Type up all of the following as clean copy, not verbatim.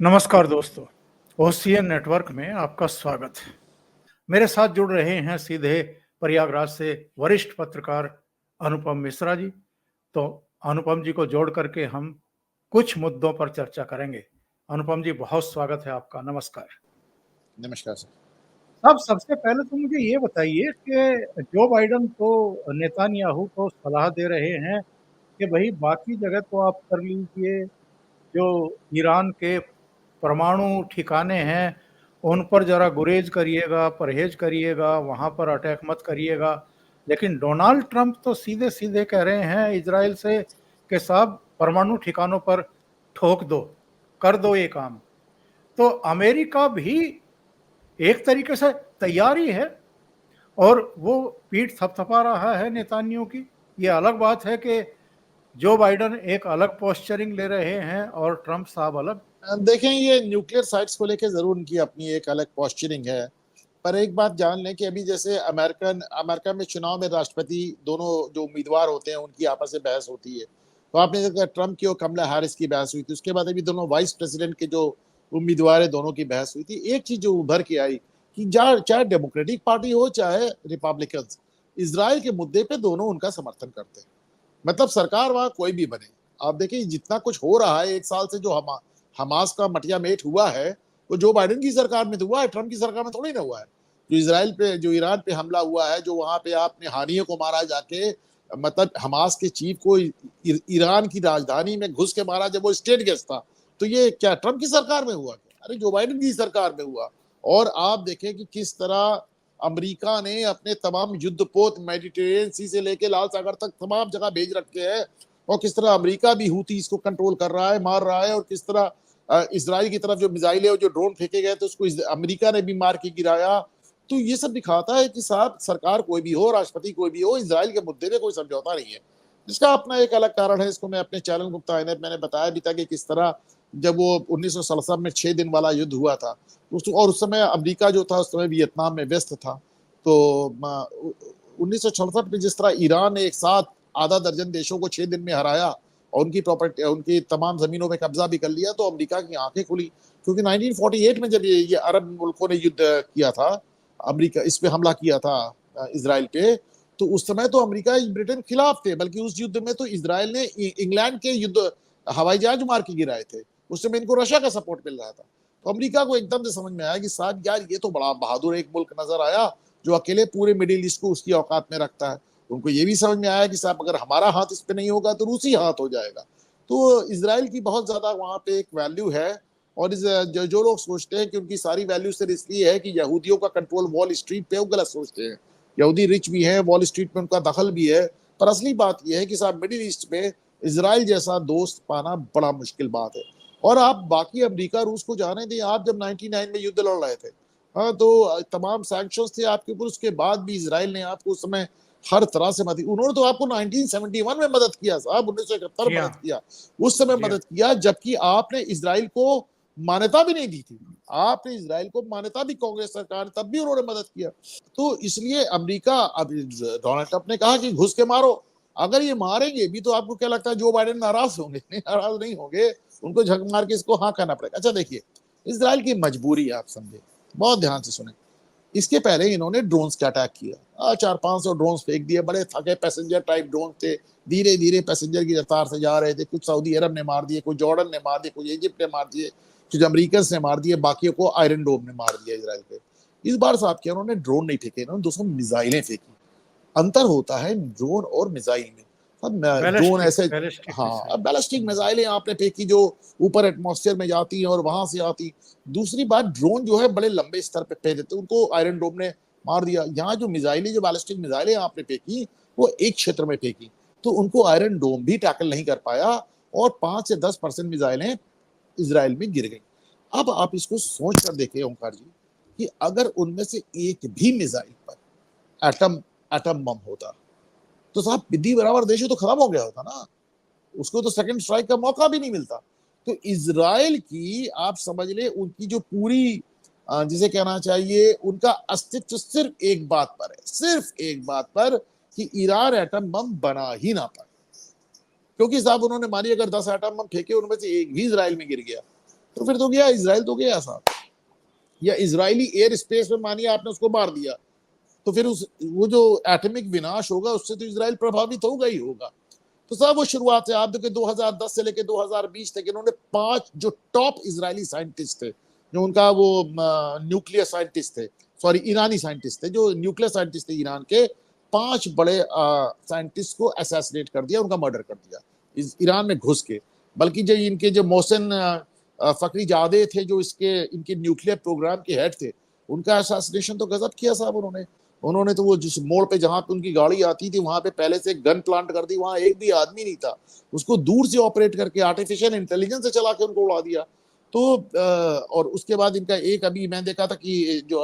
नमस्कार दोस्तों, OCN network में आपका स्वागत है। मेरे साथ जुड़ रहे हैं सीधे प्रयागराज से वरिष्ठ पत्रकार अनुपम मिश्रा जी। तो अनुपम जी को जोड़ करके हम कुछ मुद्दों पर चर्चा करेंगे। अनुपम जी, बहुत स्वागत है आपका। नमस्कार। नमस्कार सर। अब सबसे पहले तो मुझे ये बताइए कि जो बाइडेन तो नेतान्याहू को सलाह दे रहे हैं कि भाई बाकी जगह तो आप कर लीजिए, जो ईरान के परमाणु ठिकाने हैं उन पर जरा गुरेज करिएगा, परहेज करिएगा, वहां पर अटैक मत करिएगा। लेकिन डोनाल्ड ट्रंप तो सीधे सीधे कह रहे हैं इजराइल से कि साहब परमाणु ठिकानों पर ठोक दो, कर दो ये काम। तो अमेरिका भी एक तरीके से तैयार ही है और वो पीठ थपथपा रहा है नेतानियों की। ये अलग बात है कि जो बाइडेन एक अलग पोस्चरिंग ले रहे हैं और ट्रंप साहब अलग। देखें, ये न्यूक्लियर साइट्स को लेकर जरूर उनकी अपनी एक अलग पोस्चरिंग है, पर एक बात जान लें कि अभी जैसे अमेरिका में चुनाव में राष्ट्रपति दोनों जो उम्मीदवार होते हैं उनकी आपस में बहस होती है। तो आपने देखा ट्रंप की और कमला हैरिस की बहस हुई थी, उसके बाद अभी दोनों वाइस प्रेसिडेंट के जो उम्मीदवार है दोनों की बहस हुई थी। एक चीज जो उभर के आई कि चाहे डेमोक्रेटिक पार्टी हो चाहे रिपब्लिकन, इसराइल के मुद्दे पे दोनों उनका समर्थन करते हैं। मतलब सरकार वहां कोई भी बने, आप देखिए जितना कुछ हो रहा है एक साल से, जो हमास का मटिया मेट हुआ है वो जो बाइडेन की सरकार में तो हुआ है, ट्रंप की सरकार में थोड़ी ना हुआ है। जो इसराइल पे, जो ईरान पे हमला हुआ है, जो वहां पे आपने हानियों को मारा जाके, मतलब हमास के चीफ को ईरान की राजधानी में घुस के मारा जब वो स्टेट गेस्ट था, तो ये क्या ट्रंप की सरकार में हुआ? अरे जो बाइडेन की सरकार में हुआ। और आप देखें कि किस तरह अमेरिका ने अपने तमाम युद्धपोत मेडिटेरेनियन सी से लेके लाल सागर तक तमाम जगह भेज रखे हैं, और किस तरह अमेरिका भी हूती इसको कंट्रोल कर रहा है, मार रहा है, और किस तरह इसराइल की तरफ जो मिसाइल है, जो ड्रोन फेंके गए तो उसको अमेरिका ने भी मार के गिराया। तो ये सब दिखाता है कि साहब सरकार कोई भी हो, राष्ट्रपति कोई भी हो, इसराइल के मुद्दे में कोई समझौता नहीं है। जिसका अपना एक अलग कारण है, इसको मैं अपने चैनल गुप्ता मैंने बताया भी था कि किस तरह जब वो 1967 में 6 दिन वाला युद्ध हुआ था, और उस समय अमेरिका जो था उस समय वियतनाम में व्यस्त था। तो 1967 में जिस तरह ईरान ने एक साथ आधा दर्जन देशों को 6 दिन में हराया और उनकी प्रॉपर्टी, उनकी तमाम जमीनों में कब्जा भी कर लिया, तो अमेरिका की आंखें खुली। क्योंकि 1948 में जब ये अरब मुल्कों ने युद्ध किया था, अमेरिका इस पे हमला किया था इसराइल पे, तो उस समय तो अमेरिका ब्रिटेन खिलाफ थे, बल्कि उस युद्ध में तो इसराइल ने इंग्लैंड के युद्ध हवाई जहाज मार के गिराए थे। उस समय इनको रशिया का सपोर्ट मिल रहा था। तो अमेरिका को एकदम से समझ में आया कि साहब यार ये तो बड़ा बहादुर एक मुल्क नजर आया जो अकेले पूरे मिडिल ईस्ट को उसकी औकात में रखता है। उनको ये भी समझ में आया कि साहब अगर हमारा हाथ इस पे नहीं होगा तो रूसी हाथ हो जाएगा। तो इसराइल की बहुत ज्यादा वहां पे एक वैल्यू है। और जो लोग सोचते हैं कि उनकी सारी वैल्यू सिर्फ इसलिए है कि यहूदियों का कंट्रोल वॉल स्ट्रीट पे, वो गलत सोचते हैं। यहूदी रिच भी है, वॉल स्ट्रीट में उनका दखल भी है, पर असली बात यह है कि साहब मिडिल ईस्ट में इसराइल जैसा दोस्त पाना बड़ा मुश्किल बात है। और आप बाकी अमेरिका रूस को जाने दें, आप जब 99 में युद्ध लड़ रहे थे, हाँ, तो तमाम सैंक्शंस थे आपके ऊपर, उसके बाद भी इसराइल ने आपको उस समय हर तरह से मदद, उन्होंने तो आपको 1971 में मदद किया साहब, 1971 जी हाँ। मदद किया, उस समय जी हाँ। मदद किया, जबकि आपने इसराइल को मान्यता भी नहीं दी थी। आपने इसराइल को मान्यता भी, कांग्रेस सरकार, तब भी उन्होंने मदद किया। तो इसलिए अमेरिका, अब डोनाल्ड ट्रंप ने कहा कि घुस के मारो। अगर ये मारेंगे भी तो आपको क्या लगता है जो बाइडेन नाराज होंगे? नाराज नहीं होंगे, उनको झक मार के इसको हाँ करना पड़ेगा। अच्छा देखिए, इसराइल की मजबूरी आप समझे, बहुत ध्यान से सुने। इसके पहले इन्होंने ड्रोन्स का अटैक किया, 400-500 ड्रोन्स फेंक दिए, बड़े थके पैसेंजर टाइप ड्रोन थे, धीरे धीरे पैसेंजर की रफ्तार से जा रहे थे। कुछ सऊदी अरब ने मार दिए, कुछ जॉर्डन ने मार दिए, कुछ इजिप्ट ने मार दिए, कुछ अमेरिकन ने मार दिए, बाकी को आयरन डोम ने मार दिया इसराइल पे। इस बार साहब क्या, उन्होंने ड्रोन नहीं फेंके, इन्होंने 200 मिसाइलें फेंकी। अंतर होता है ड्रोन और मिसाइल में। अब ड्रोन बैलिस्टिक ऐसे, बैलिस्टिक हाँ, मिसाइल। बैलिस्टिक मिसाइलें आपने फेंकी जो ऊपर एटमॉस्फेयर में जाती हैं और वहां से आती। दूसरी बात, ड्रोन जो है बड़े लंबे स्तर पे फेंक देते, उनको आयरन डोम ने मार दिया। यहाँ जो मिसाइलें, जो बैलिस्टिक मिसाइलें आपने फेंकी, वो एक क्षेत्र में फेंकी, तो उनको आयरन डोम भी टैकल नहीं कर पाया, और 5 से 10% मिसाइलें इसराइल में गिर गई। अब आप इसको सोच कर देखें ओंकार जी, कि अगर उनमें से एक भी मिसाइल पर एटम एटम बम होता तो साहब बिद्दी बराबर देश तो खत्म हो गया होता ना, उसको तो सेकंड स्ट्राइक का मौका भी नहीं मिलता। तो इजराइल की आप समझ ले, उनकी जो पूरी, जिसे कहना चाहिए, उनका अस्तित्व सिर्फ एक बात पर है, सिर्फ एक बात पर, कि ईरान एटम बम बना ही ना पाए। क्योंकि साहब उन्होंने मानी अगर 10 एटम बम फेंके, उनमें से एक भी इजराइल में गिर गया तो फिर तो गया, इसराइल तो गया साहब। या इजरायली एयर स्पेस में मानिए आपने उसको मार दिया, तो फिर उस वो जो एटॉमिक विनाश होगा उससे तो इसराइल प्रभावित होगा ही होगा। तो साहब वो शुरुआत से आप देखिए 2010 से लेकर 2020 तक इन्होंने 5 जो टॉप इजरायली साइंटिस्ट थे, जो उनका वो न्यूक्लियर साइंटिस्ट थे, सॉरी ईरानी साइंटिस्ट थे, जो न्यूक्लियर साइंटिस्ट थे ईरान के, 5 बड़े साइंटिस्ट को असैसिनेट कर दिया, उनका मर्डर कर दिया ईरान में घुस के। बल्कि जो इनके जो मोहसिन फकरी जादे थे, जो इसके इनके न्यूक्लियर प्रोग्राम के हेड थे, उनका असैसिनेशन तो गजब किया साहब उन्होंने। उन्होंने तो वो जिस मोड़ पे जहां पे उनकी गाड़ी आती थी वहां पे पहले से गन प्लांट कर दी, वहां एक भी आदमी नहीं था, उसको दूर से ऑपरेट करके आर्टिफिशियल इंटेलिजेंस से चला के उनको उड़ा दिया। तो और उसके बाद इनका एक अभी मैं देखा था कि जो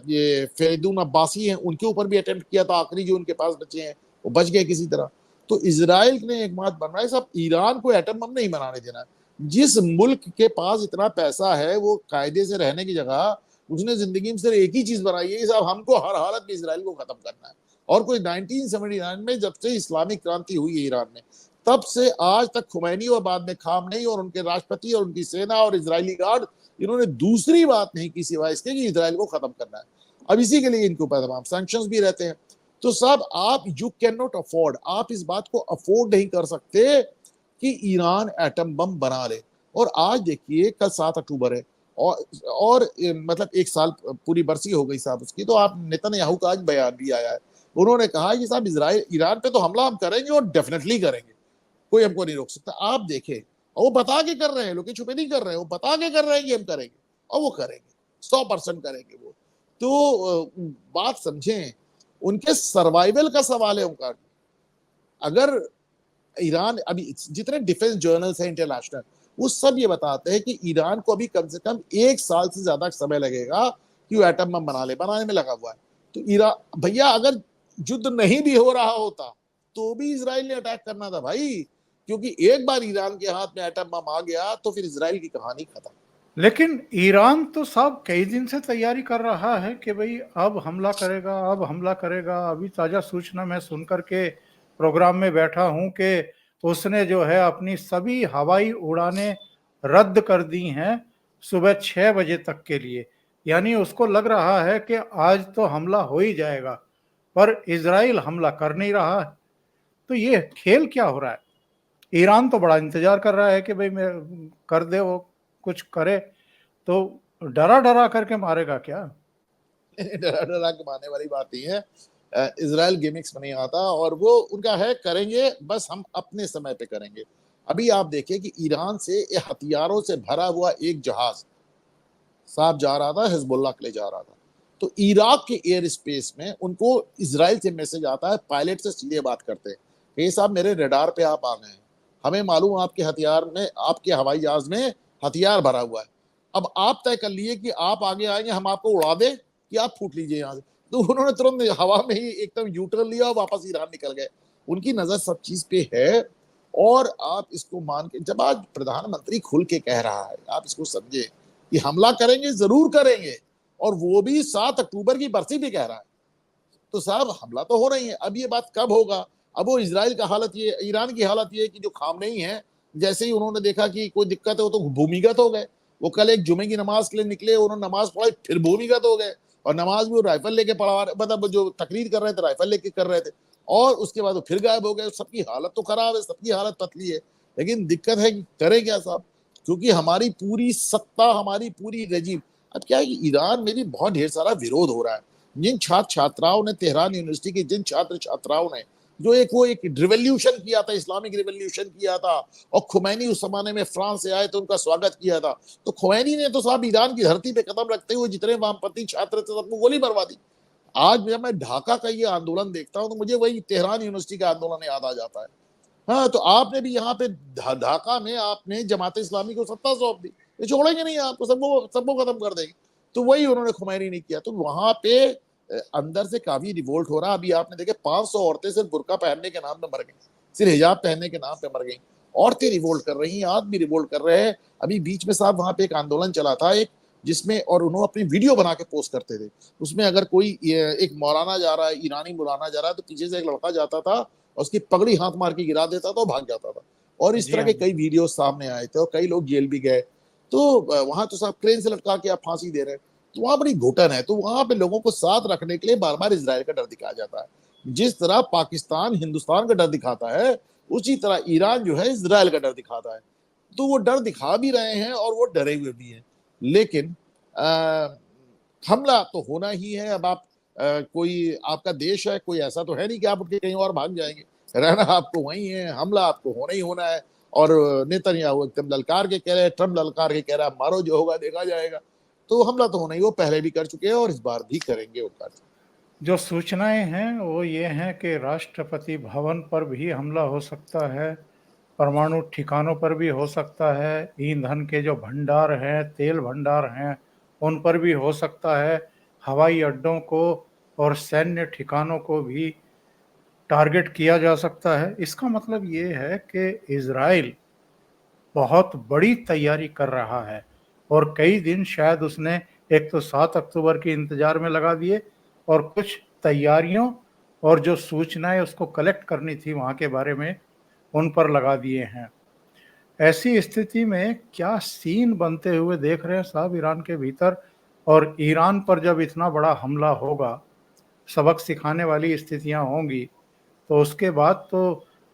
ये फेरिदून अब्बासी हैं, उनके ऊपर भी अटेम्प्ट किया था, आखिरी जो उनके पास बचे हैं वो बच गए किसी तरह। तो इसराइल ने एक बात बन रहा है साहब, ईरान को एटम बम नहीं बनाने देना। जिस मुल्क के पास इतना पैसा है वो कायदे से रहने की जगह उसने जिंदगी में सिर्फ एक ही चीज बनाई है साहब, हमको हर हालत में इसराइल को खत्म करना है। और कोई 1979 में जब से इस्लामिक क्रांति हुई है ईरान में, तब से आज तक खुमैनी और बाद में खामनेई और उनके राष्ट्रपति और उनकी सेना और इजरायली गार्ड, इन्होंने दूसरी बात नहीं की सिवाय इसके कि इसराइल को खत्म करना है। अब इसी के लिए इनके ऊपर तमाम सैंक्शंस भी रहते हैं। तो साहब आप यू कैन नॉट अफोर्ड, आप इस बात को अफोर्ड नहीं कर सकते कि ईरान एटम बम बना ले। और आज देखिए कल 7 अक्टूबर है, और मतलब एक साल पूरी बरसी हो गई साहब उसकी। तो आप नेतन्याहू का आज बयान भी आया है, उन्होंने कहा कि साहब इसराइल ईरान पे तो हमला हम करेंगे और डेफिनेटली करेंगे, कोई हमको नहीं रोक सकता। आप देखें, और वो बता के कर रहे हैं, लोग छुपे नहीं कर रहे हैं, वो बता के कर रहे हैं कि हम करेंगे, और वो करेंगे, 100% करेंगे वो। तो बात समझें, उनके सर्वाइवल का सवाल है उनका। अगर ईरान अभी जितने डिफेंस जर्नल्स हैं इंटरनेशनल, वो सब ये बताते हैं कि ईरान को अभी कम से कम 1 साल से ज्यादा समय लगेगा कि वो एटम बम बना ले, बनाने में लगा हुआ है। तो ईरान भैया, अगर युद्ध नहीं भी हो रहा होता तो भी इसराइल ने अटैक करना था भाई, क्योंकि एक बार ईरान के हाथ में एटम बम आ गया तो फिर इसराइल की कहानी खत्म। लेकिन ईरान तो साहब कई दिन से तैयारी कर रहा है कि भाई अब हमला करेगा, अब हमला करेगा। अभी ताज़ा सूचना मैं सुनकर के प्रोग्राम में बैठा हूं कि उसने जो है अपनी सभी हवाई उड़ानें रद्द कर दी हैं सुबह 6 बजे तक के लिए। यानी उसको लग रहा है कि आज तो हमला हो ही जाएगा, पर इजराइल हमला कर नहीं रहा है। तो ये खेल क्या हो रहा है? ईरान तो बड़ा इंतजार कर रहा है कि भाई मैं कर दे, वो कुछ करे, तो डरा डरा करके मारेगा क्या? डरा डरा के मारने वाली बात नहीं है। इसराइल गिमिक्स में नहीं आता, और वो उनका है करेंगे, बस हम अपने समय पे करेंगे। अभी आप देखिए कि ईरान से हथियारों से भरा हुआ एक जहाज साहब जा रहा था, हिजबुल्लाह के लिए जा रहा था। तो इराक के एयर स्पेस में उनको इसराइल से मैसेज आता है, पायलट से सीधे बात करते हैं कि ये साहब मेरे रडार पे आप आ गए हैं, हमें मालूम आपके हथियार में, आपके हवाई जहाज में हथियार भरा हुआ है। अब आप तय कर लिए कि आप आगे आएंगे, हम आपको उड़ा दें कि आप फूट लीजिए यहाँ से। तो उन्होंने तुरंत हवा में ही एकदम यूटर्न लिया और वापस ईरान निकल गए। उनकी नजर सब चीज पे है। और आप इसको मान के, जब आज प्रधानमंत्री खुल के कह रहा है, आप इसको समझे कि हमला करेंगे, जरूर करेंगे, और वो भी 7 अक्टूबर की बरसी भी कह रहा है, तो साहब हमला तो हो रही है। अब ये बात कब होगा? अब वो इसराइल का हालत ये, ईरान की हालत ये है कि जो खामनेई है, जैसे ही उन्होंने देखा कि कोई दिक्कत है वो तो भूमिगत हो गए। वो कल एक जुमे की नमाज के लिए निकले, उन्होंने नमाज पढ़ाई, फिर भूमिगत हो गए। और नमाज भी वो राइफल लेके पढ़ा, मतलब जो तकरीर कर रहे थे राइफल लेके कर रहे थे, और उसके बाद वो फिर गायब हो गए। सबकी हालत तो खराब है, सबकी हालत पतली है। लेकिन दिक्कत है कि करें क्या साहब, क्योंकि हमारी पूरी सत्ता, हमारी पूरी रजीम, अब क्या है कि ईरान में भी बहुत ढेर सारा विरोध हो रहा है। जिन छात्र छात्राओं ने, तेहरान यूनिवर्सिटी के जिन छात्र छात्राओं ने जो एक रिवोल्यूशन किया था, इस्लामिक रिवोल्यूशन किया था, और खुमैनी उस जमाने में फ्रांस से आए तो उनका स्वागत किया था, तो खुमैनी ने तो साहब ईरान की धरती पे कदम रखते हुए जितने वामपंथी छात्र थे सबको गोली मरवा दी। आज जब मैं ढाका का ये आंदोलन देखता हूँ तो मुझे वही तेहरान यूनिवर्सिटी का आंदोलन याद आ जाता है। हाँ, तो आपने भी यहाँ पे ढाका में आपने जमात इस्लामी को सत्ता सौंप दी, ये छोड़ेंगे नहीं आपको, सबको सबको खत्म कर देंगे। तो वही उन्होंने खुमैनी नहीं किया। तो वहां पे अंदर से काफी रिवोल्ट हो रहा। अभी आपने देखे 500 औरतें सिर्फ बुर्का पहनने के नाम पे मर गई, सिर्फ हिजाब पहनने के नाम पे मर गई। औरतें रिवोल्ट कर रही हैं, आदमी रिवोल्ट कर रहे हैं। अभी बीच में साहब वहां पे एक आंदोलन चला था एक, जिसमें, और उन्होंने अपनी वीडियो बना के पोस्ट करते थे, उसमें अगर कोई एक मौलाना जा रहा है, ईरानी मौलाना जा रहा है, तो पीछे से एक लड़का जाता था और उसकी पगड़ी हाथ मार के गिरा देता था और भाग जाता था। और इस जी तरह हाँ। के कई वीडियो सामने आए थे और कई लोग जेल भी गए। तो वहां तो साहब क्रेन से लटका के आप फांसी दे रहे हैं, तो वहां बड़ी घुटन है। तो वहां पे लोगों को साथ रखने के लिए बार बार इसराइल का डर दिखाया जाता है। जिस तरह पाकिस्तान हिंदुस्तान का डर दिखाता है, उसी तरह ईरान जो है इसराइल का डर दिखाता है। तो वो डर दिखा भी रहे हैं और वो डरे हुए भी हैं। लेकिन आ, हमला तो होना ही है। अब आप कोई आपका देश है, कोई ऐसा तो है नहीं कि आप उठ के कहीं और भाग जाएंगे। रहना आपको वहीं है, हमला आपको होना ही होना है। और नेतन्याहू एकदम ललकार के कह रहे हैं, ट्रम्प ललकार के कह रहा है मारो जो होगा देखा जाएगा। तो हमला तो होना ही, वो पहले भी कर चुके हैं और इस बार भी करेंगे वो कार्य। जो सूचनाएं हैं वो ये हैं कि राष्ट्रपति भवन पर भी हमला हो सकता है, परमाणु ठिकानों पर भी हो सकता है, ईंधन के जो भंडार हैं, तेल भंडार हैं, उन पर भी हो सकता है, हवाई अड्डों को और सैन्य ठिकानों को भी टारगेट किया जा सकता है। इसका मतलब ये है कि इजराइल बहुत बड़ी तैयारी कर रहा है और कई दिन शायद उसने एक तो 7 अक्टूबर के इंतजार में लगा दिए और कुछ तैयारियों और जो सूचनाएं उसको कलेक्ट करनी थी वहां के बारे में उन पर लगा दिए हैं। ऐसी स्थिति में क्या सीन बनते हुए देख रहे हैं साहब ईरान के भीतर, और ईरान पर जब इतना बड़ा हमला होगा, सबक सिखाने वाली स्थितियां होंगी, तो उसके बाद तो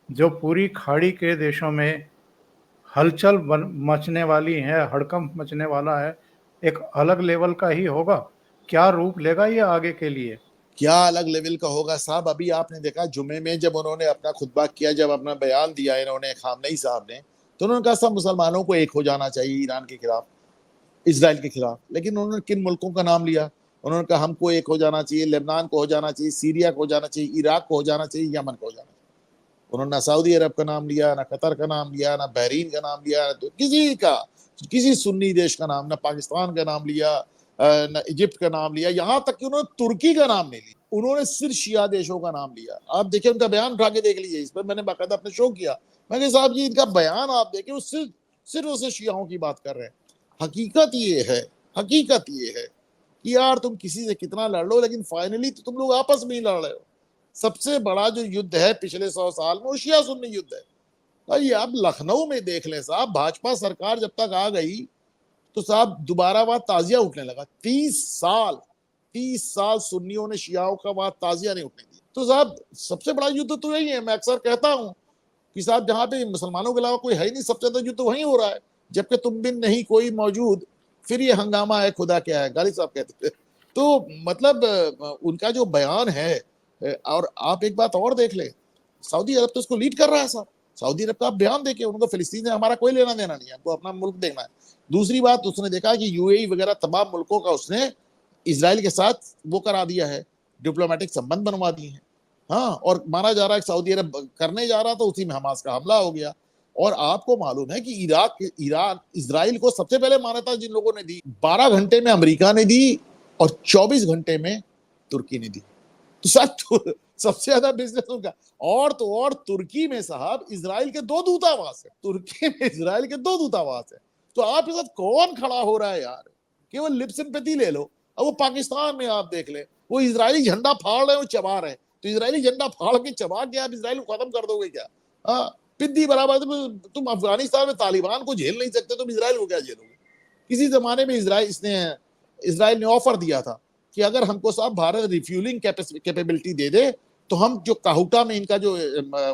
जो पूरी खाड़ी के देशों में हलचल मचने वाली है, हड़कंप मचने वाला है, एक अलग लेवल का ही होगा। क्या रूप लेगा ये आगे के लिए? क्या अलग लेवल का होगा साहब। अभी आपने देखा जुमे में जब उन्होंने अपना खुतबा किया, जब अपना बयान दिया इन्होंने, खामनेई साहब ने, तो उन्होंने कहा सब मुसलमानों को एक हो जाना चाहिए ईरान के खिलाफ, इसराइल के खिलाफ। लेकिन उन्होंने किन मुल्कों का नाम लिया? उन्होंने कहा हमको एक हो जाना चाहिए, लेबनान को हो जाना चाहिए, सीरिया को हो जाना चाहिए, इराक को हो जाना चाहिए, यमन को हो जाना चाहिए। उन्होंने ना सऊदी अरब का नाम लिया, ना कतर का नाम लिया, ना बहरीन का नाम लिया, तो किसी का, किसी सुन्नी देश का नाम, ना पाकिस्तान का नाम लिया, ना इजिप्ट का नाम लिया, यहां तक कि उन्होंने तुर्की का नाम नहीं लिया। उन्होंने सिर्फ शिया देशों का नाम लिया। आप देखिए, उनका बयान उठा के देख लीजिए। इस पर मैंने बाकायदा अपने शो किया। मैंने कहा साहब जी इनका बयान आप देखिए, वो सिर्फ सिर्फ उसे शियाओं की बात कर रहे हैं। हकीकत ये है, हकीकत ये है कि यार तुम किसी से कितना लड़ लो, लेकिन फाइनली तो तुम लोग आपस में ही लड़ रहे हो। सबसे बड़ा जो युद्ध है पिछले 100 साल में, वो शिया सुन्नी युद्ध है भाई। आप लखनऊ में देख लें साहब, भाजपा सरकार जब तक आ गई तो साहब दोबारा वहां ताजिया उठने लगा। 30 साल, 30 साल सुन्नियों ने शियाओं का वहां ताजिया नहीं उठने दिया। तो साहब सबसे बड़ा युद्ध तो यही है। मैं अक्सर कहता हूं कि साहब जहां पे मुसलमानों के अलावा कोई है ही नहीं, सबसे ज्यादा युद्ध तो वहीं हो रहा है। जबकि तुम बिन नहीं कोई मौजूद, फिर ये हंगामा है खुदा क्या है, गालिब साहब कहते थे। तो मतलब उनका जो बयान है, और आप एक बात और देख ले, सऊदी अरब तो इसको लीड कर रहा है साहब। सऊदी अरब का आप बयान देखिए, उनको फिलिस्तीन से हमारा कोई लेना देना नहीं है, हमको अपना मुल्क देखना है। दूसरी बात, उसने देखा कि यूएई वगैरह तमाम मुल्कों का उसने इसराइल के साथ वो करा दिया है, डिप्लोमेटिक संबंध बनवा दिए हैं। हाँ, और माना जा रहा है कि सऊदी अरब करने जा रहा था, उसी में हमास का हमला हो गया। और आपको मालूम है कि इराक, ईरान इसराइल को सबसे पहले मान्यता जिन लोगों ने दी, 12 घंटे में अमेरिका ने दी और 24 घंटे में तुर्की ने दी। तो सर सबसे ज्यादा बिजनेस उनका। और तो और तुर्की में साहब इसराइल के 2 दूतावास है, तुर्की में इसराइल के 2 दूतावास है। तो आपके साथ कौन खड़ा हो रहा है यार? केवल लिप सिंपैथी ले लो। अब वो पाकिस्तान में आप देख ले, वो इजरायली झंडा फाड़ रहे हो, चबा रहे हैं। तो इजरायली झंडा फाड़ के चबा के आप इसराइल को खत्म कर दोगे क्या? हाँ, पिद्दी बराबर। तुम अफगानिस्तान में तालिबान को झेल नहीं सकते, तुम इसराइल को क्या झेलोगे? किसी जमाने में इसराइल ने ऑफर दिया था कि अगर हमको साहब भारत रिफ्यूलिंग कैपेबिलिटी दे दे, तो हम जो काहुटा में इनका जो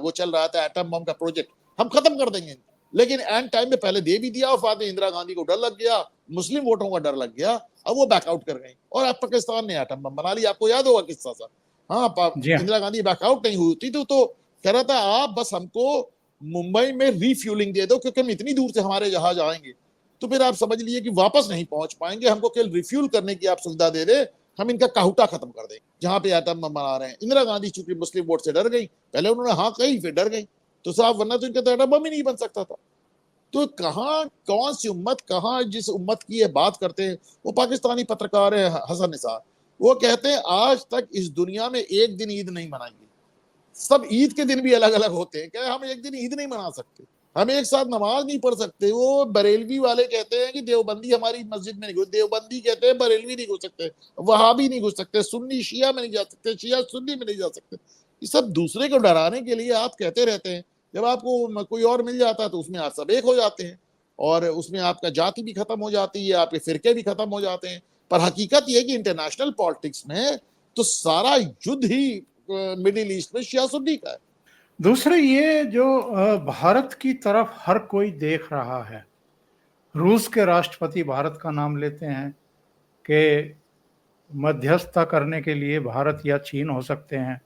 वो चल रहा था एटम बम का प्रोजेक्ट, हम खत्म कर देंगे। लेकिन एंड टाइम में पहले दे भी दिया और बाद में इंदिरा गांधी को डर लग गया, मुस्लिम वोटों का डर लग गया, अब वो बैकआउट कर गई और अब पाकिस्तान ने एटम बम बना लिया। आपको याद होगा किस्सा सा। हाँ, जी हाँ। इंदिरा गांधी बैकआउट नहीं हुई थी तो कह रहा था आप बस हमको मुंबई में रिफ्यूलिंग दे दो, क्योंकि हम इतनी दूर से हमारे जहाज आएंगे तो फिर आप समझ लीजिए कि वापस नहीं पहुंच पाएंगे। हमको केवल रिफ्यूल करने की आप सुविधा दे दे, हम इनका काहुटा खत्म कर देंगे जहां पे एटम बम बना रहे हैं। इंदिरा गांधी चूंकि मुस्लिम वोट से डर गई, पहले उन्होंने हाँ कही फिर डर गई, तो साहब वरना तो इनका तो एटम बम ही नहीं बन सकता था। तो कहाँ कौन सी उम्मत, कहाँ जिस उम्मत की ये बात करते हैं, वो पाकिस्तानी पत्रकार है हसन निसार, वो कहते हैं आज तक इस दुनिया में एक दिन ईद नहीं मनाई। सब ईद के दिन भी अलग अलग होते हैं, क्या हम एक दिन ईद नहीं मना सकते? हम एक साथ नमाज नहीं पढ़ सकते? वो बरेलवी वाले कहते हैं कि देवबंदी हमारी मस्जिद में नहीं घुस, देवबंदी कहते हैं बरेलवी नहीं घुस सकते, वहाबी नहीं घुस सकते, सुन्नी शिया में नहीं जा सकते, शिया सुन्नी में नहीं जा सकते। ये सब दूसरे को डराने के लिए आप कहते रहते हैं। जब आपको कोई और मिल जाता है तो उसमें आप सब एक हो जाते हैं, और उसमें आपका जाति भी खत्म हो जाती है, आपके फिरके भी खत्म हो जाते हैं। पर हकीकत यह है कि इंटरनेशनल पॉलिटिक्स में तो सारा युद्ध ही मिडिल ईस्ट में शिया सुन्नी का है। दूसरे ये जो भारत की तरफ हर कोई देख रहा है, रूस के राष्ट्रपति भारत का नाम लेते हैं कि मध्यस्थता करने के लिए भारत या चीन हो सकते हैं।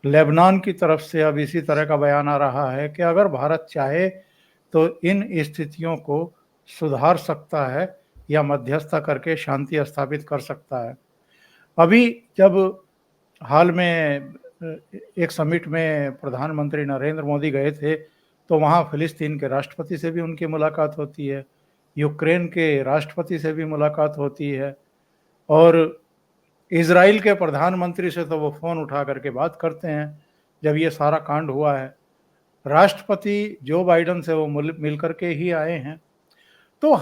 लेबनान की तरफ से अब इसी तरह का बयान आ रहा है कि अगर भारत चाहे तो इन स्थितियों को सुधार सकता है या मध्यस्थता करके शांति स्थापित कर सकता है। अभी जब हाल में एक समिट में प्रधानमंत्री नरेंद्र मोदी गए थे तो वहाँ फिलिस्तीन के राष्ट्रपति से भी उनकी मुलाकात होती है, यूक्रेन के राष्ट्रपति से भी मुलाकात होती है, और इजराइल के प्रधानमंत्री से तो वो फोन उठा करके बात करते हैं जब ये सारा कांड हुआ है। राष्ट्रपति जो बाइडेन से वो मिल करके ही आए हैं। तो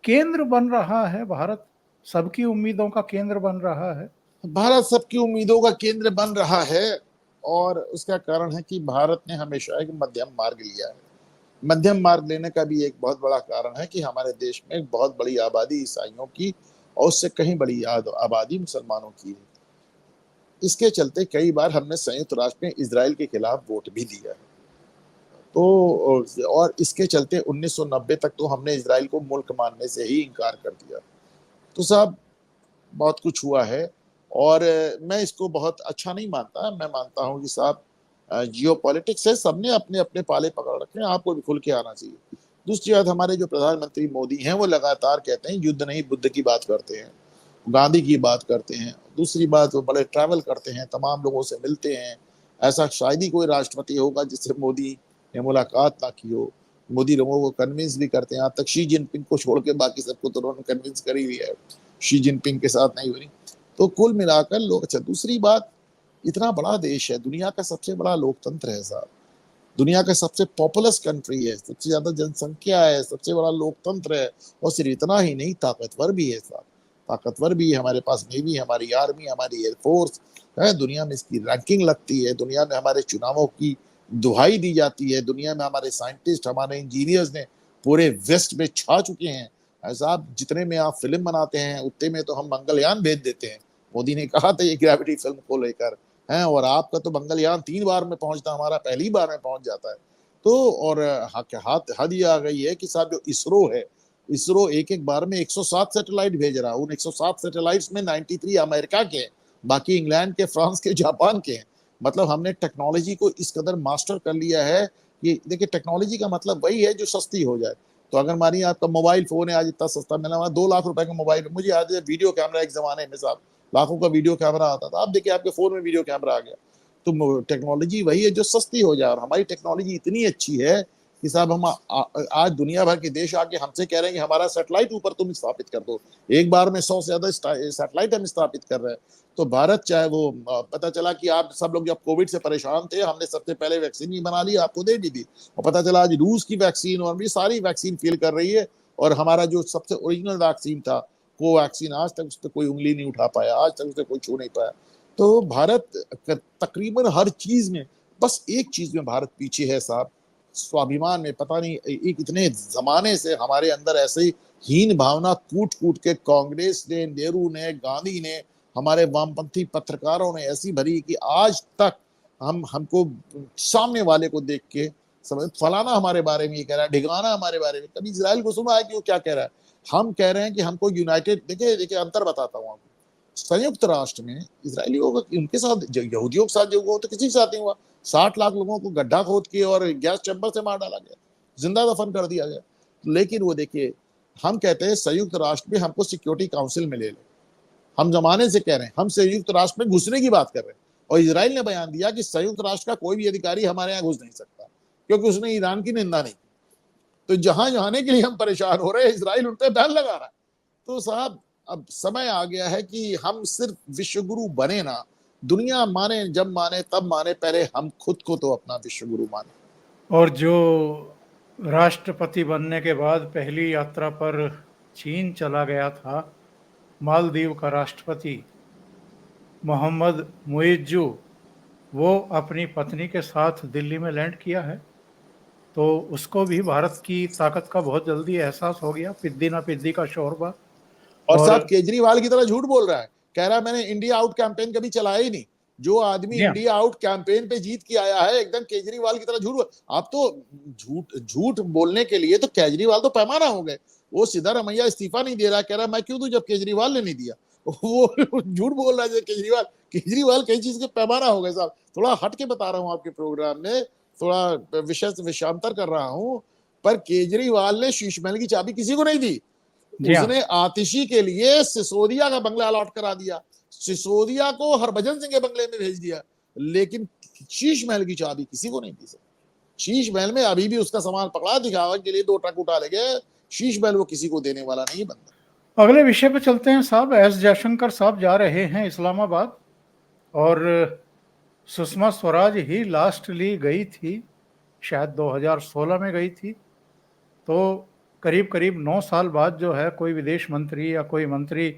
केंद्र बन रहा है भारत, सबकी उम्मीदों का केंद्र बन रहा है। भारत सबकी उम्मीदों का केंद्र बन रहा है, और उसका कारण है कि भारत ने हमेशा एक मध्यम मार्ग लिया है। मध्यम मार्ग लेने का भी एक बहुत बड़ा कारण है कि हमारे देश में एक बहुत बड़ी आबादी ईसाइयों की और उससे कहीं बड़ी आबादी मुसलमानों की है। इसके चलते कई बार हमने संयुक्त राष्ट्र में इजराइल के खिलाफ वोट भी दिया है। तो और इसके चलते 1990 तक तो हमने इजराइल को मुल्क मानने से ही इनकार कर दिया। तो साहब बहुत कुछ हुआ है, और मैं इसको बहुत अच्छा नहीं मानता। मैं मानता हूँ कि साहब जियो पॉलिटिक्स है, सबने अपने अपने पाले पकड़ रखे हैं, आपको भी खुल के आना चाहिए। दूसरी बात, हमारे जो प्रधानमंत्री मोदी हैं वो लगातार कहते हैं युद्ध नहीं बुद्ध की बात करते हैं, गांधी की बात करते हैं। दूसरी बात, वो बड़े ट्रैवल करते हैं, तमाम लोगों से मिलते हैं। ऐसा शायद ही कोई राष्ट्रपति होगा जिससे मोदी ने मुलाकात ना की हो। मोदी लोगों को कन्विंस भी करते हैं, यहाँ तक शी जिनपिंग को छोड़ के बाकी सबको तो उन्होंने कन्विंस करी हुई है, शी जिनपिंग के साथ नहीं हुई। तो कुल मिलाकर लोग अच्छा। दूसरी बात, इतना बड़ा देश है, दुनिया का सबसे बड़ा लोकतंत्र है साहब, दुनिया का सबसे पॉपुलस कंट्री है, सबसे ज्यादा जनसंख्या है, सबसे बड़ा लोकतंत्र है, और सिर्फ इतना ही नहीं, ताकतवर भी है साहब, ताकतवर भी है। हमारे पास नेवी, हमारी आर्मी, हमारी एयरफोर्स है, दुनिया में इसकी रैंकिंग लगती है, दुनिया में हमारे चुनावों की दुहाई दी जाती है, दुनिया में हमारे साइंटिस्ट, हमारे इंजीनियर्स ने पूरे वेस्ट में छा चुके हैं। साहब जितने में आप फिल्म बनाते हैं उतने में तो हम मंगलयान भेज देते हैं। मोदी ने कहा था ये ग्रेविटी फिल्म को लेकर है, और आपका तो मंगलयान 3 बार में पहुंचता, हमारा पहली बार में पहुंच जाता है। तो और हद ये आ गई है कि साहब जो इसरो है, इसरो एक एक बार में 107 सैटेलाइट भेज रहा है। उन 107 सैटेलाइट्स में 93 अमेरिका के हैं, बाकी इंग्लैंड के, फ्रांस के, जापान के हैं। मतलब हमने टेक्नोलॉजी को इस कदर मास्टर कर लिया है कि देखिए, टेक्नोलॉजी का मतलब वही है जो सस्ती हो जाए। तो अगर मानिए आपका मोबाइल फोन है आज इतना सस्ता मिला हुआ, 2 लाख रुपए का मोबाइल, मुझे याद है वीडियो कैमरा एक जमाने में साहब लाखों का वीडियो कैमरा आता था, अब देखिए आपके फोन में वीडियो कैमरा आ गया। तो टेक्नोलॉजी वही है जो सस्ती हो जाए, और हमारी टेक्नोलॉजी इतनी अच्छी है कि साहब हम आज दुनिया भर के देश आके हमसे कह रहे हैं कि हमारा सैटेलाइट ऊपर तुम स्थापित कर दो। एक बार में 100 से ज्यादा सैटेलाइट हम स्थापित कर रहे हैं। तो भारत चाहे वो पता चला कि आप सब लोग जब कोविड से परेशान थे, हमने सबसे पहले वैक्सीन ही बना ली, आपको दे दी थी, और पता चला आज रूस की वैक्सीन और भी सारी वैक्सीन फेल कर रही है, और हमारा जो सबसे ओरिजिनल वैक्सीन था कोवैक्सीन, आज तक उस पर कोई उंगली नहीं उठा पाया, आज तक उसे कोई छू नहीं पाया। तो भारत तकरीबन हर चीज में, बस एक चीज में भारत पीछे है साहब, स्वाभिमान में। पता नहीं एक इतने जमाने से हमारे अंदर ऐसे ही हीन भावना कूट कूट के कांग्रेस ने, नेहरू ने, गांधी ने, हमारे वामपंथी पत्रकारों ने ऐसी भरी कि आज तक हमको सामने वाले को देख के समझ, फलाना हमारे बारे में ये कह रहा है, ढिगाना हमारे बारे में। कभी इजराइल को सुना है कि वो क्या कह रहा है? हम कह रहे हैं कि हमको यूनाइटेड, देखिए देखिए अंतर बताता हूँ आपको। संयुक्त राष्ट्र में इसराइलियों का उनके साथ, यहूदियों के साथ जो हुआ तो किसी के साथ नहीं हुआ। 60 लाख लोगों को गड्ढा खोद के और गैस चैम्बर से मार डाला गया, जिंदा दफन कर दिया गया। लेकिन वो देखिए, हम कहते हैं संयुक्त राष्ट्र में हमको सिक्योरिटी काउंसिल में ले लो। हम जमाने से कह रहे हैं हम संयुक्त राष्ट्र में घुसने की बात कर रहे हैं, और इसराइल ने बयान दिया कि संयुक्त राष्ट्र का कोई भी अधिकारी हमारे यहाँ घुस नहीं सकता, क्योंकि उसने ईरान की निंदा नहीं की। तो जहां जाने के लिए हम परेशान हो रहे हैं, इसराइल उन पर बैन लगा रहा है। तो साहब अब समय आ गया है कि हम सिर्फ विश्वगुरु बने ना, दुनिया माने, जब माने तब माने, पहले हम खुद को तो अपना विश्वगुरु माने। और जो राष्ट्रपति बनने के बाद पहली यात्रा पर चीन चला गया था, मालदीव का राष्ट्रपति मोहम्मद मुइज्जू, वो अपनी पत्नी के साथ दिल्ली में लैंड किया है। तो उसको भी भारत की ताकत का बहुत जल्दी एहसास हो गया, पिद्दी ना पिद्दी का शोरबा। और और साहब केजरीवाल की तरह झूठ बोल रहा है, कह रहा है मैंने इंडिया आउट कैंपेन कभी चलाया ही नहीं। जो आदमी जी हाँ, इंडिया आउट कैंपेन पे जीत के आया है, एकदम केजरीवाल की तरह झूठ। आप तो झूठ झूठ बोलने के लिए तो केजरीवाल तो पैमाना हो गए। वो सिद्धारमैया इस्तीफा नहीं दे रहा, कह रहा मैं क्यों दूं जब केजरीवाल ने नहीं दिया। वो झूठ बोल रहा है केजरीवाल। केजरीवाल कई चीज के पैमाना हो गए साहब। थोड़ा हट के बता रहा हूँ आपके प्रोग्राम में, थोड़ा विषय से विषयांतर कर रहा हूँ। पर केजरीवाल ने शीश महल की चाबी किसी को नहीं दी। जी हाँ। उसने आतिशी के लिए सिसोदिया का बंगला अलॉट करा दिया, सिसोदिया को हरभजन सिंह के बंगले में भेज दिया, लेकिन शीश महल की चाबी किसी को नहीं दी सर। शीश महल में अभी भी उसका सामान पकड़ा, दिखावा के लिए 2 ट्रक उठा ले गए। शीश महल वो किसी को देने वाला नहीं बनता। अगले विषय पे चलते हैं साहब। एस जयशंकर साहब जा रहे हैं इस्लामाबाद, और सुषमा स्वराज ही लास्टली गई थी, शायद 2016 में गई थी। तो करीब करीब 9 साल बाद जो है कोई विदेश मंत्री या कोई मंत्री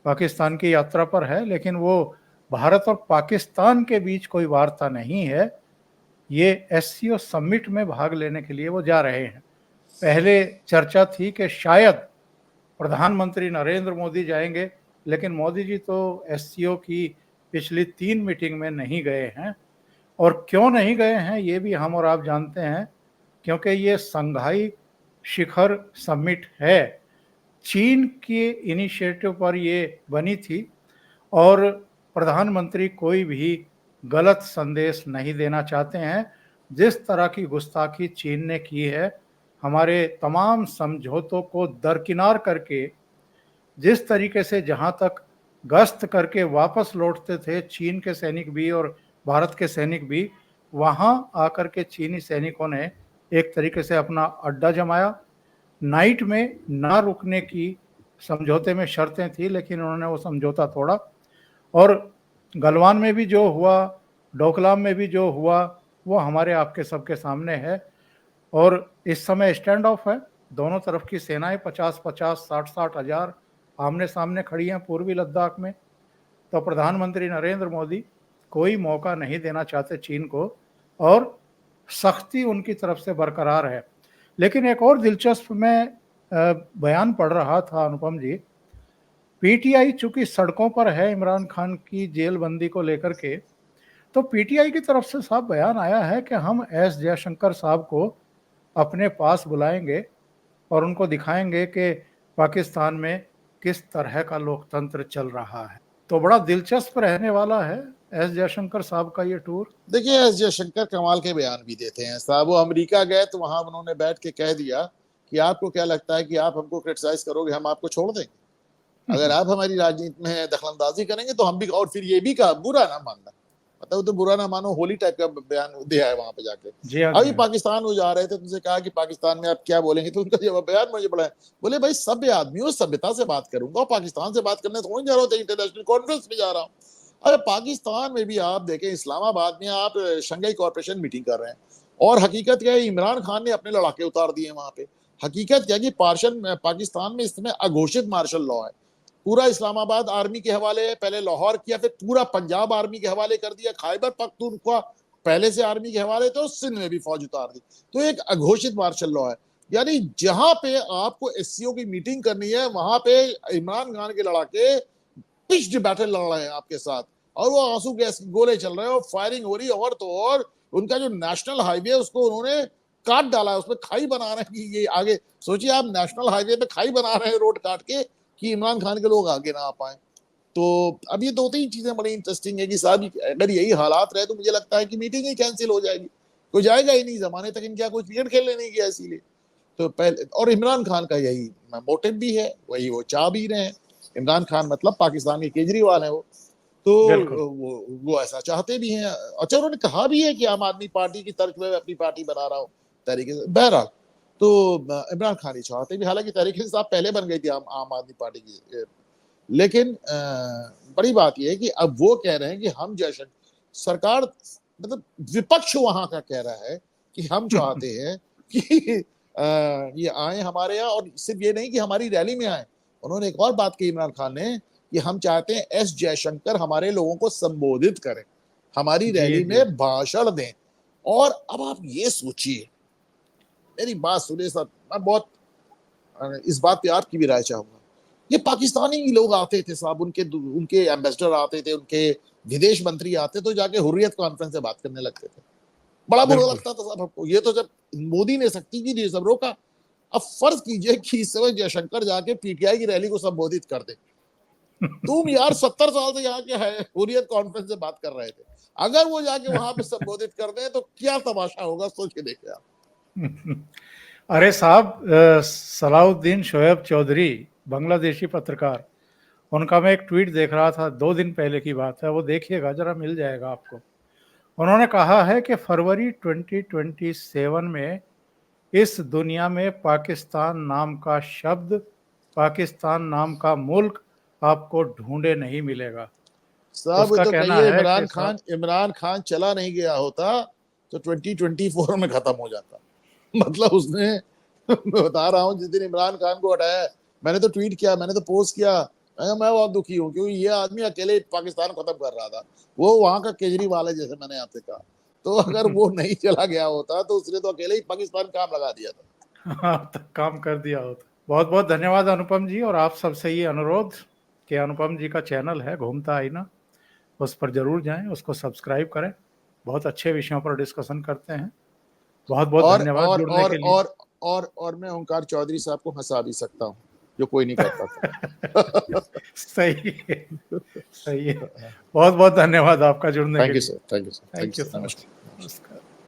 पाकिस्तान की यात्रा पर है, लेकिन वो भारत और पाकिस्तान के बीच कोई वार्ता नहीं है। ये एससीओ समिट में भाग लेने के लिए वो जा रहे हैं। पहले चर्चा थी कि शायद प्रधानमंत्री नरेंद्र मोदी जाएंगे, लेकिन मोदी जी तो एससीओ की पिछली 3 मीटिंग में नहीं गए हैं। और क्यों नहीं गए हैं ये भी हम और आप जानते हैं, क्योंकि ये संघाई शिखर समिट है। चीन के इनिशिएटिव पर ये बनी थी, और प्रधानमंत्री कोई भी गलत संदेश नहीं देना चाहते हैं। जिस तरह की गुस्ताखी चीन ने की है, हमारे तमाम समझौतों को दरकिनार करके, जिस तरीके से जहां तक गश्त करके वापस लौटते थे चीन के सैनिक भी और भारत के सैनिक भी, वहां आकर के चीनी सैनिकों ने एक तरीके से अपना अड्डा जमाया। नाइट में ना रुकने की समझौते में शर्तें थी, लेकिन उन्होंने वो समझौता तोड़ा। और गलवान में भी जो हुआ, डोकलाम में भी जो हुआ, वो हमारे आपके सबके सामने है। और इस समय स्टैंड ऑफ है, दोनों तरफ की सेनाएं 50-50, 60-60 हजार आमने सामने खड़ी हैं पूर्वी लद्दाख में। तो प्रधानमंत्री नरेंद्र मोदी कोई मौका नहीं देना चाहते चीन को, और सख्ती उनकी तरफ से बरकरार है। लेकिन एक और दिलचस्प मैं बयान पढ़ रहा था अनुपम जी। पीटीआई चूंकि सड़कों पर है इमरान खान की जेलबंदी को लेकर के, तो पीटीआई की तरफ से साफ बयान आया है कि हम एस जयशंकर साहब को अपने पास बुलाएंगे और उनको दिखाएंगे कि पाकिस्तान में किस तरह का लोकतंत्र चल रहा है। तो बड़ा दिलचस्प रहने वाला है एस जयशंकर साहब का ये टूर। देखिए एस जयशंकर कमाल के बयान भी देते हैं साहब। वो अमेरिका गए तो वहां उन्होंने बैठ के कह दिया कि आपको क्या लगता है कि आप हमको क्रिटिसाइज करोगे, हम आपको छोड़ देंगे? अगर आप हमारी राजनीति में दखलंदाजी करेंगे तो हम भी, और फिर ये भी कहा बुरा ना मानना, मतलब तो बुरा ना मानो होली टाइप का बयान दिया है वहां पे जाके। जी हाँ, जी अभी हाँ। पाकिस्तान वो जा रहे थे, तुमसे कहा कि पाकिस्तान में आप क्या बोलेंगे, तो उनका जवाब बयान मुझे पड़ा है। बोले भाई सभ्य आदमी हो, सभ्यता से बात करूंगा, और पाकिस्तान से बात करने थोड़ी जा रहा हूँ, इंटरनेशनल कॉन्फ्रेंस में जा रहा हूँ। अरे पाकिस्तान में भी आप देखें, इस्लामाबाद में आप शंघाई कॉर्पोरेशन मीटिंग कर रहे हैं, और हकीकत क्या है, इमरान खान ने अपने लड़ाके उतार दिए वहां पे। हकीकत क्या है कि पाकिस्तान में इस समय अघोषित मार्शल लॉ है। पूरा इस्लामाबाद आर्मी के हवाले है, पहले लाहौर किया, फिर पूरा पंजाब आर्मी के हवाले कर दिया, खैबर पख्तूनख्वा पहले से आर्मी के हवाले थे, सिंध में भी फौज उतार दी। तो एक अघोषित मार्शल लॉ है। यानी जहां पे आपको एससीओ की मीटिंग करनी है, वहां पे इमरान खान के लड़ाके पिच्ड बैटल लड़ रहे हैं आपके साथ, और वो आंसू गैस के गोले चल रहे हैं, और फायरिंग हो रही है। और तो और उनका जो नेशनल हाईवे है उसको उन्होंने काट डाला है, उसमें खाई बना रहे हैं कि ये आगे, सोचिए आप नेशनल हाईवे पे खाई बना रहे हैं रोड काट के, कि इमरान खान के लोग आगे ना आ पाए। तो अब ये 2-3 चीजें बड़ी इंटरेस्टिंग है कि साहब अगर यही हालात रहे तो मुझे लगता है कि मीटिंग ही कैंसिल हो जाएगी, कोई जाएगा ही नहीं, जमाने तक इनका कोई क्रिकेट खेलने नहीं गया इसीलिए। तो पहले, और इमरान खान का यही मोटिव भी है, वही वो चाह भी रहे हैं। इमरान खान मतलब पाकिस्तान के केजरीवाल है वो, तो बिल्कुल। वो ऐसा चाहते भी हैं। अच्छा उन्होंने कहा भी है कि आम आदमी पार्टी की तर्ज में अपनी पार्टी बना रहा हूँ तरीके से। बहरहाल तो इमरान खान ही चाहते भी, हालांकि तरीके से साहब पहले बन गई थी आम आदमी पार्टी की। लेकिन बड़ी बात यह है कि अब वो कह रहे हैं कि हम जैसे सरकार, मतलब विपक्ष वहां का कह रहा है कि हम चाहते हैं कि ये आए हमारे यहाँ, और सिर्फ ये नहीं कि हमारी रैली में आए। उन्होंने एक और बात की इमरान खान ने कि हम चाहते हैं एस जयशंकर हमारे लोगों को संबोधित करें, हमारी जी रैली जी। में भाषण दें। और अब आप ये सोचिए मेरी बात सुने सर, मैं बहुत इस बात पे आपकी भी राय चाहूंगा। ये पाकिस्तानी लोग आते थे साहब, उनके एम्बेसडर आते थे, उनके विदेश मंत्री आते तो जाके हुर्रियत कॉन्फ्रेंस से बात करने लगते थे। बड़ा बुरा बिल्कुल। लगता था साहब हमको। ये तो जब मोदी ने सख्ती की थी सब रोका। अब फर्ज कीजिए कि इस समय जयशंकर जाके पीटीआई की रैली को संबोधित कर दे। तुम यार 70 साल से यहाँ के हुर्रियत कॉन्फ्रेंस से बात कर रहे थे, अगर वो जाके वहां पे संबोधित कर दे तो क्या तमाशा होगा, सोच के देखिए आप। अरे साहब, सलाउद्दीन शोएब चौधरी, बांग्लादेशी पत्रकार, उनका मैं एक ट्वीट देख रहा था, 2 दिन पहले की बात है, वो देखिएगा जरा, मिल जाएगा आपको। उन्होंने कहा है कि फरवरी 2027 में इस दुनिया में पाकिस्तान नाम का शब्द, पाकिस्तान नाम का मुल्क आपको ढूंढे नहीं मिलेगा। साहब ये उसका तो कहना कहिए है कि साहब, इमरान खान चला नहीं गया होता तो 2024 में खत्म हो जाता। मतलब उसने मैं बता रहा हूँ, जिस दिन इमरान खान को हटाया, मैंने तो ट्वीट किया, मैंने तो पोस्ट किया, मैं बहुत दुखी हूँ क्योंकि ये आदमी अकेले पाकिस्तान खत्म कर रहा था। वो वहां का केजरीवाल है, जैसे मैंने आपसे कहा। तो अगर वो नहीं चला गया होता तो उसने तो अकेले ही पाकिस्तान काम लगा दिया था। हाँ, तक काम कर दिया होता। बहुत बहुत धन्यवाद अनुपम जी, और आप सबसे ये अनुरोध कि अनुपम जी का चैनल है घूमता आईना, उस पर जरूर जाएं, उसको सब्सक्राइब करें। बहुत अच्छे विषयों पर डिस्कशन करते हैं। बहुत बहुत और धन्यवाद और जुड़ने और के लिए। और मैं ओंकार चौधरी साहब को हंसा भी सकता हूँ, जो कोई नहीं कर पाता। सही है, सही है। बहुत बहुत धन्यवाद आपका जुड़ने के थैंक यू लिए। Sir, thank you sir, thank thank you you sir, so much. नमस्कार।